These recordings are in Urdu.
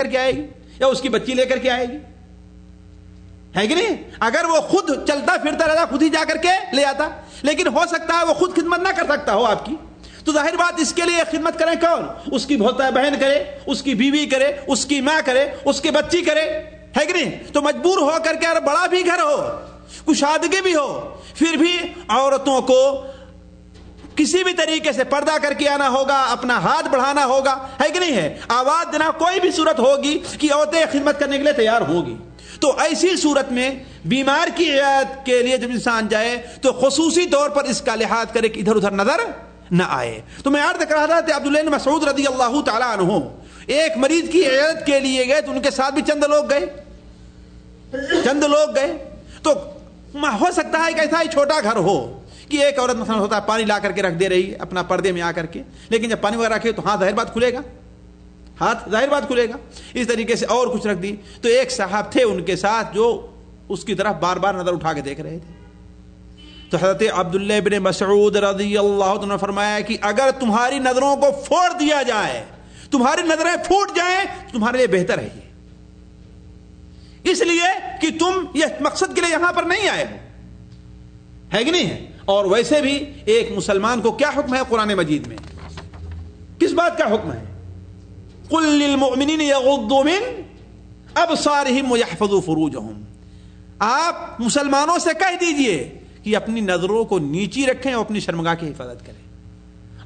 کر کے آئے گی یا اس کی بچی لے کر کے آئے گی؟ ہے کہ نہیں؟ اگر وہ خود چلتا پھرتا رہتا خود ہی جا کر کے لے آتا، لیکن ہو سکتا ہے وہ خود خدمت نہ کر سکتا ہو آپ کی، تو ظاہر بات اس کے لیے خدمت کریں کون؟ اس کی بہن کرے، اس کی بیوی کرے، اس کی ماں کرے، اس کی بچی کرے، ہے کہ نہیں؟ تو مجبور ہو کر کے، اگر بڑا بھی گھر ہو، کشادگی بھی ہو، پھر بھی عورتوں کو کسی بھی طریقے سے پردہ کر کے آنا ہوگا، اپنا ہاتھ بڑھانا ہوگا، ہے کہ نہیں ہے؟ آواز دینا، کوئی بھی صورت ہوگی کہ عورتیں خدمت کرنے کے لیے تیار ہوگی۔ تو ایسی صورت میں بیمار کی عیادت کے لیے جب انسان جائے تو خصوصی طور پر اس کا لحاظ کرے کہ ادھر ادھر نظر نہ آئے۔ تو میں عرض کر رہا تھا کہ عبداللہ بن مسعود رضی اللہ تعالی عنہ ایک مریض کی عیادت کے لیے گئے، تو ان کے ساتھ بھی چند لوگ گئے، تو ہو سکتا ہے کہ ایسا ہی چھوٹا گھر ہو کہ ایک عورت مثلا ہوتا ہے پانی لا کر کے رکھ دے رہی ہے اپنا پردے میں آ کر کے، لیکن جب پانی وغیرہ رکھے تو ظاہر بات کھلے گا، اس طریقے سے اور کچھ رکھ دی۔ تو ایک صاحب تھے ان کے ساتھ جو اس کی طرف بار بار نظر اٹھا کے دیکھ رہے تھے۔ تو حضرت عبداللہ بن مسعود رضی اللہ عنہ نے فرمایا کہ اگر تمہاری نظروں کو پھوڑ دیا جائے، تمہاری نظریں پھوٹ جائیں، تمہارے لیے بہتر ہے یہ، اس لیے کہ تم یہ مقصد کے لیے یہاں پر نہیں آئے ہو، ہے کہ نہیں ہے؟ اور ویسے بھی ایک مسلمان کو کیا حکم ہے قرآن مجید میں؟ کس بات کا حکم ہے؟ قل للمؤمنین یغضوا من ابصارہم ویحفظوا فروجہم، آپ مسلمانوں سے کہہ دیجئے کہ اپنی نظروں کو نیچی رکھیں اور اپنی شرمگاہ کی حفاظت کریں،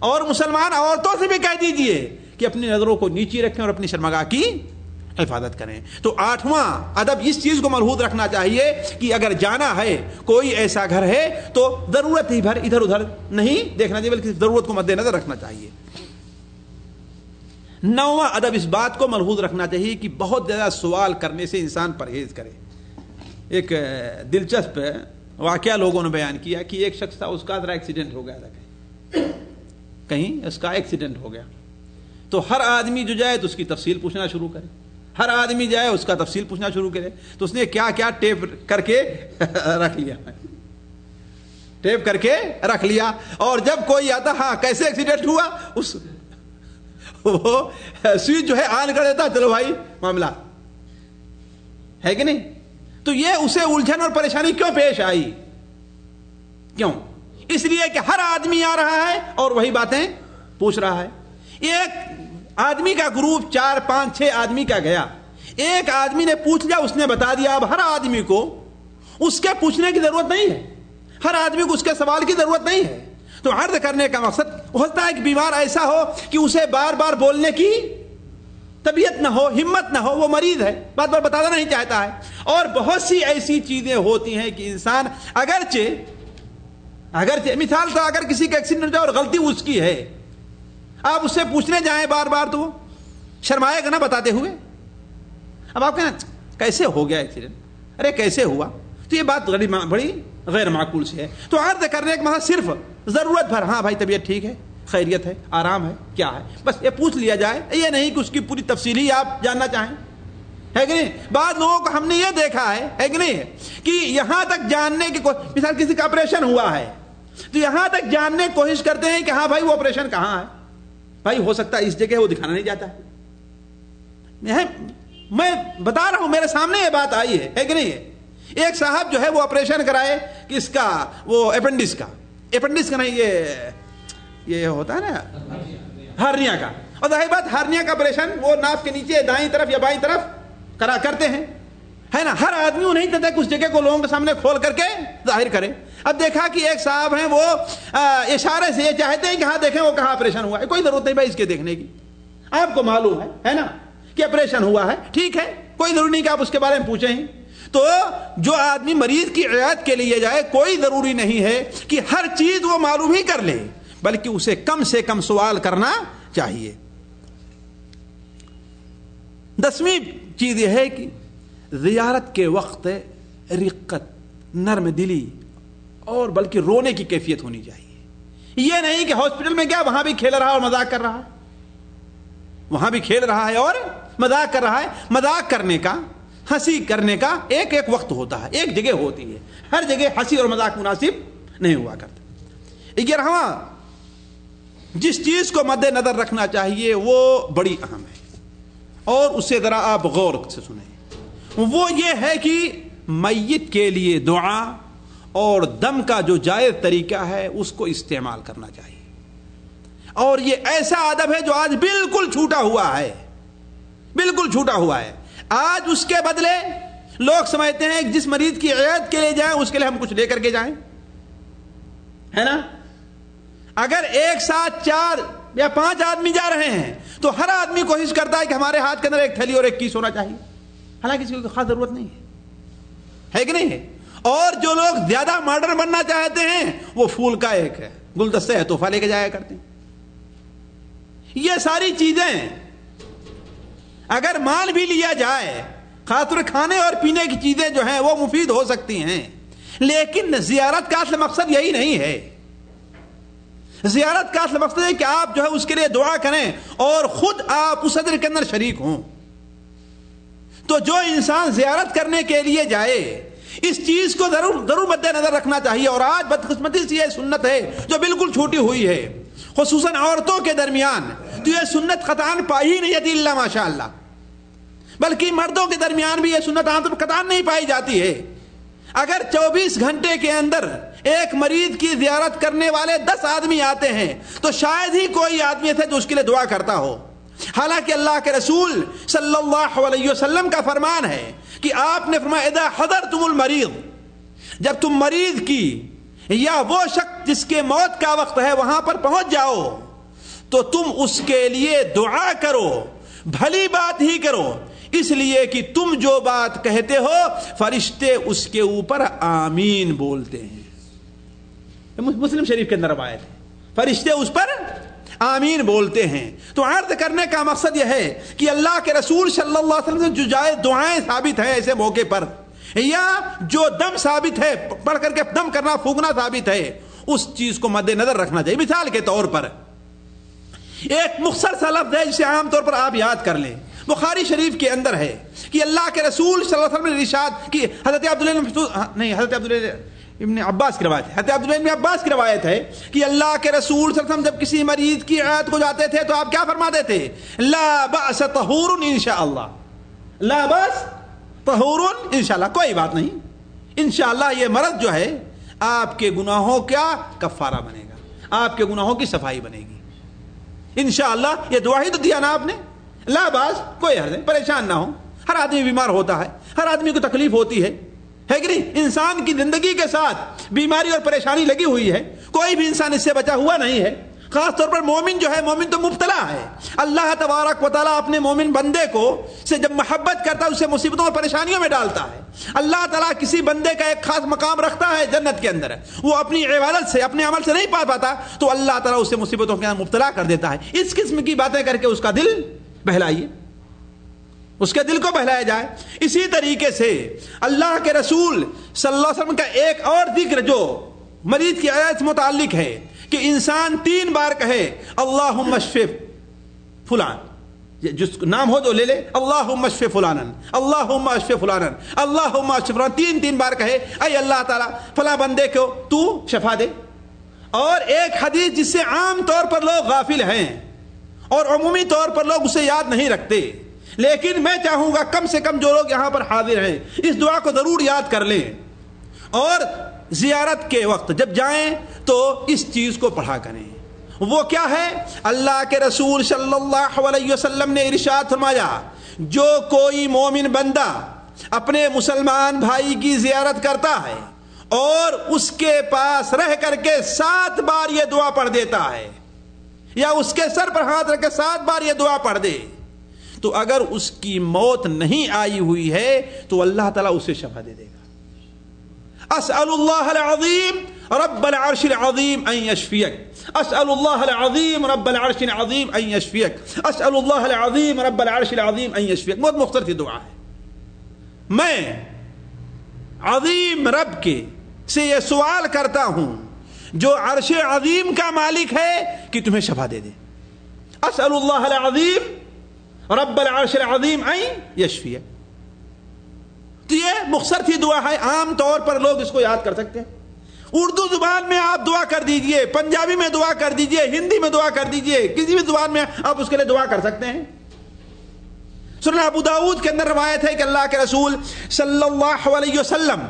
اور مسلمان عورتوں سے بھی کہہ دیجئے کہ اپنی نظروں کو نیچی رکھیں اور اپنی شرمگاہ کی حفاظت کریں۔ تو آٹھواں ادب اس چیز کو ملحوظ رکھنا چاہیے کہ اگر جانا ہے کوئی ایسا گھر ہے تو ضرورت ہی بھر ادھر ادھر نہیں دیکھنا چاہیے، بلکہ ضرورت کو مد نظر رکھنا چاہیے۔ نواں ادب اس بات کو ملحوظ رکھنا چاہیے کہ بہت زیادہ سوال کرنے سے انسان پرہیز کرے۔ ایک دلچسپ واقعہ لوگوں نے بیان کیا کہ ایک شخص تھا، اس کا ذرا ایکسیڈنٹ ہو گیا تھا، کہیں اس کا ایکسیڈنٹ ہو گیا، تو ہر آدمی جو جائے تو اس کی تفصیل پوچھنا شروع کرے، ہر آدمی جائے اس کا تفصیل پوچھنا شروع کرے۔ تو اس نے کیا کیا ٹیپ کر کے رکھ لیا، اور جب کوئی آتا ہاں کیسے ایکسیڈنٹ ہوا، اس وہ سوئچ جو ہے آن کر دیتا، چلو بھائی معاملہ ہے کہ نہیں؟ تو یہ اسے الجھن اور پریشانی کیوں پیش آئی؟ کیوں؟ اس لیے کہ ہر آدمی آ رہا ہے اور وہی باتیں پوچھ رہا ہے۔ ایک آدمی کا گروپ 4 5 6 آدمی کا گیا، ایک آدمی نے پوچھ لیا، اس نے بتا دیا۔ اب ہر آدمی کو اس کے پوچھنے کی ضرورت نہیں ہے، ہر آدمی کو اس کے سوال کی ضرورت نہیں ہے۔ تو عرض کرنے کا مقصد ہوتا ہے کہ بیمار ایسا ہو کہ اسے بار بار بولنے کی طبیعت نہ ہو، ہمت نہ ہو، وہ مریض ہے، بار بار بتانا نہیں چاہتا ہے۔ اور بہت سی ایسی چیزیں ہوتی ہیں کہ انسان اگرچہ مثال تو اگر کسی کا ایکسیڈنٹ ہو اور غلطی اس کی ہے، آپ اس سے پوچھنے جائیں بار بار تو وہ شرمائے گا نہ بتاتے ہوئے۔ اب آپ کہنا کیسے ہو گیا ایکسیڈنٹ، ارے کیسے ہوا، تو یہ بات بڑی غیر معقول سی ہے۔ تو عرض کرنے کا مطلب صرف ضرورت بھر، ہاں بھائی طبیعت ٹھیک ہے، خیریت ہے، آرام ہے، کیا ہے، بس یہ پوچھ لیا جائے، یہ نہیں کہ اس کی پوری تفصیل ہی آپ جاننا چاہیں، ہے کہ نہیں؟ بعض لوگوں کو ہم نے یہ دیکھا ہے کہ نہیں کہ یہاں تک جاننے کی مثال کسی کا آپریشن ہوا ہے تو یہاں تک جاننے کی کوشش کرتے ہیں کہ ہاں بھائی وہ آپریشن کہاں ہے، بھائی ہو سکتا ہے اس جگہ وہ دکھانا نہیں جاتا ہے۔ میں بتا رہا ہوں، میرے سامنے یہ بات آئی ہے کہ نہیں ہے؟ ایک صاحب جو ہے وہ آپریشن کرائے کہ اس کا وہ اپینڈکس کا نہیں، یہ ہوتا ہے نا ہرنیا کا، اور ظاہر بات ہرنیا کا آپریشن وہ ناف کے نیچے دائیں طرف یا بائیں طرف کرتے ہیں، ہے نا؟ ہر آدمی وہ نہیں چاہتا کہ اس جگہ کو لوگوں کے سامنے کھول کر کے ظاہر کرے۔ اب دیکھا کہ ایک صاحب ہیں وہ اشارے سے یہ چاہتے ہیں کہ ہاں دیکھیں وہ کہاں آپریشن ہوا ہے، کوئی ضرورت نہیں بھائی اس کے دیکھنے کی، آپ کو معلوم ہے نا کہ آپریشن ہوا ہے، ٹھیک ہے، کوئی ضروری نہیں کہ آپ اس کے بارے میں پوچھیں ہی۔ تو جو آدمی مریض کی عیادت کے لیے جائے، کوئی ضروری نہیں ہے کہ ہر چیز وہ معلوم ہی کر لے، بلکہ اسے کم سے کم سوال کرنا چاہیے۔ 10ویں چیز یہ ہے کہ زیارت کے وقت رقت، نرم دلی اور بلکہ رونے کی کیفیت ہونی چاہیے۔ یہ نہیں کہ ہاسپٹل میں گیا وہاں بھی کھیل رہا اور مذاق کر رہا ہے، وہاں بھی کھیل رہا ہے اور مذاق کر رہا ہے۔ مذاق کرنے کا، ہنسی کرنے کا ایک وقت ہوتا ہے، ایک جگہ ہوتی ہے، ہر جگہ ہنسی اور مذاق مناسب نہیں ہوا کرتا۔ 11واں جس چیز کو مد نظر رکھنا چاہیے وہ بڑی اہم ہے، اور اسے ذرا آپ غور سے سنیں. وہ یہ ہے کہ میت کے لیے دعا اور دم کا جو جائز طریقہ ہے اس کو استعمال کرنا چاہیے. اور یہ ایسا ادب ہے جو آج بالکل چھوٹا ہوا ہے, بالکل چھوٹا ہوا ہے. آج اس کے بدلے لوگ سمجھتے ہیں کہ جس مریض کی عیادت کے لیے جائیں اس کے لیے ہم کچھ لے کر کے جائیں, ہے نا. اگر ایک ساتھ 4 یا 5 آدمی جا رہے ہیں تو ہر آدمی کوشش کرتا ہے کہ ہمارے ہاتھ کے اندر ایک تھیلی اور ایک کیس ہونا چاہیے, حالانکہ اس کی خاص ضرورت نہیں ہے کہ نہیں ہے. اور جو لوگ زیادہ ماڈرن بننا چاہتے ہیں وہ پھول کا ایک ہے گلدستہ ہے تحفہ لے کے جایا کرتے ہیں. یہ ساری چیزیں اگر مان بھی لیا جائے, خاص طور کھانے اور پینے کی چیزیں جو ہیں وہ مفید ہو سکتی ہیں, لیکن زیارت کا اصل مقصد یہی نہیں ہے. زیارت کا اصل مقصد ہے کہ آپ جو ہے اس کے لیے دعا کریں اور خود آپ اس اجر کے اندر شریک ہوں. تو جو انسان زیارت کرنے کے لیے جائے اس چیز کو ضرور مد نظر رکھنا چاہیے. اور آج بدقسمتی سے یہ سنت ہے جو بالکل چھوٹی ہوئی ہے, خصوصاً عورتوں کے درمیان. تو یہ سنت قطعاً پائی ہی نہیں جاتی الا ماشاء اللہ, بلکہ مردوں کے درمیان بھی یہ سنت عام طور پر قطعاً نہیں پائی جاتی ہے. اگر 24 گھنٹے کے اندر ایک مریض کی زیارت کرنے والے 10 آدمی آتے ہیں تو شاید ہی کوئی آدمی تھے جو اس کے لیے دعا کرتا ہو. حالانکہ اللہ کے رسول صلی اللہ علیہ وسلم کا فرمان ہے کہ آپ نے فرمایا اذا حضرتم المریض, جب تم مریض کی یا وہ شخص جس کے موت کا وقت ہے وہاں پر پہنچ جاؤ تو تم اس کے لیے دعا کرو, بھلی بات ہی کرو, اس لیے کہ تم جو بات کہتے ہو فرشتے اس کے اوپر آمین بولتے ہیں. مسلم شریف کے اندر روایت ہے, فرشتے اس پر آمین بولتے ہیں. تو عرض کرنے کا مقصد یہ ہے کہ اللہ کے رسول صلی اللہ علیہ وسلم سے جو جائز دعائیں ثابت ہیں ایسے موقع پر, یا جو دم ثابت ہے پڑھ کر کے دم کرنا پھونکنا ثابت ہے, اس چیز کو مد نظر رکھنا چاہیے. مثال کے طور پر ایک مختصر سا لفظ ہے جسے عام طور پر آپ یاد کر لیں. بخاری شریف کے اندر ہے کہ اللہ کے رسول صلی اللہ علیہ وسلم نے ارشاد کی, حضرت عبداللہ ابن عباس کی روایت ہے, حضرت عبداللہ ابن عباس کی روایت ہے کہ اللہ کے رسول صلی اللہ علیہ وسلم جب کسی مریض کی عیادت کو جاتے تھے تو آپ کیا فرماتے تھے؟ لا بأس طہور انشاءاللہ, لا بأس طہور انشاءاللہ, کوئی بات نہیں, انشاءاللہ یہ مرض جو ہے آپ کے گناہوں کا کفارہ بنے گا, آپ کے گناہوں کی صفائی بنے گی انشاءاللہ. یہ دعا ہی تو دیا نا آپ نے, لا باس, کوئی حرج نہیں, پریشان نہ ہو. ہر آدمی بیمار ہوتا ہے, ہر آدمی کو تکلیف ہوتی ہے کہ نہیں. انسان کی زندگی کے ساتھ بیماری اور پریشانی لگی ہوئی ہے, کوئی بھی انسان اس سے بچا ہوا نہیں ہے. خاص طور پر مومن جو ہے, مومن تو مبتلا ہے. اللہ تبارک و تعالیٰ اپنے مومن بندے کو سے جب محبت کرتا ہے اسے مصیبتوں اور پریشانیوں میں ڈالتا ہے. اللہ تعالیٰ کسی بندے کا ایک خاص مقام رکھتا ہے جنت کے اندر, وہ اپنی عبادت سے اپنے عمل سے نہیں پا پاتا تو اللہ تعالیٰ اسے مصیبتوں کے اندر مبتلا کر دیتا ہے. اس قسم کی باتیں کر کے اس کا دل بہلائیے, اس کے دل کو بہلایا جائے. اسی طریقے سے اللہ کے رسول صلی اللہ علیہ وسلم کا ایک اور ذکر جو مریض کی عیادت سے متعلق ہے کہ انسان 3 بار کہے اللہم اشف فلان, جس نام ہو تو لے لے, اللہم اشف فلانا, اللہم اشف فلانا, اللہم اشف فلانا, 3 بار کہے اے اللہ تعالیٰ فلاں بندے کو تو شفا دے. اور ایک حدیث جس سے عام طور پر لوگ غافل ہیں اور عمومی طور پر لوگ اسے یاد نہیں رکھتے, لیکن میں چاہوں گا کم سے کم جو لوگ یہاں پر حاضر ہیں اس دعا کو ضرور یاد کر لیں, اور زیارت کے وقت جب جائیں تو اس چیز کو پڑھا کریں. وہ کیا ہے؟ اللہ کے رسول صلی اللہ علیہ وسلم نے ارشاد فرمایا جو کوئی مومن بندہ اپنے مسلمان بھائی کی زیارت کرتا ہے اور اس کے پاس رہ کر کے 7 بار یہ دعا پڑھ دیتا ہے, یا اس کے سر پر ہاتھ رکھ کے 7 بار یہ دعا پڑھ دے, تو اگر اس کی موت نہیں آئی ہوئی ہے تو اللہ تعالیٰ اسے شفا دے دے گا. اسأل اللہ العظیم رب العرش العظیم ان یشفیک, اسأل اللہ العظیم رب العرش العظیم ان یشفیک, اسأل اللہ العظیم رب العرش العظیم ان یشفیک. بہت مختصر سی دعا ہے. میں عظیم رب کے سے یہ سوال کرتا ہوں جو عرش عظیم کا مالک ہے کہ تمہیں شفا دے دے. اسأل اللہ العظیم رب العرش العظیم ان یشفیک. تو یہ مختصر سی دعا ہے, عام طور پر لوگ اس کو یاد کر سکتے ہیں. اردو زبان میں آپ دعا کر دیجئے, پنجابی میں دعا کر دیجئے, ہندی میں دعا کر دیجئے, کسی بھی زبان میں آپ اس کے لیے دعا کر سکتے ہیں. سنن ابو داؤد کے اندر روایت ہے کہ اللہ کے رسول صلی اللہ علیہ وسلم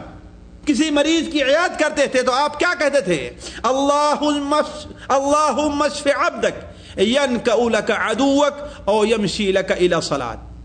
کسی مریض کی عیادت کرتے تھے تو آپ کیا کہتے تھے؟ اللہم اشف عبدک ینکأ لک عدوک او یمشی لک الی صلاۃ.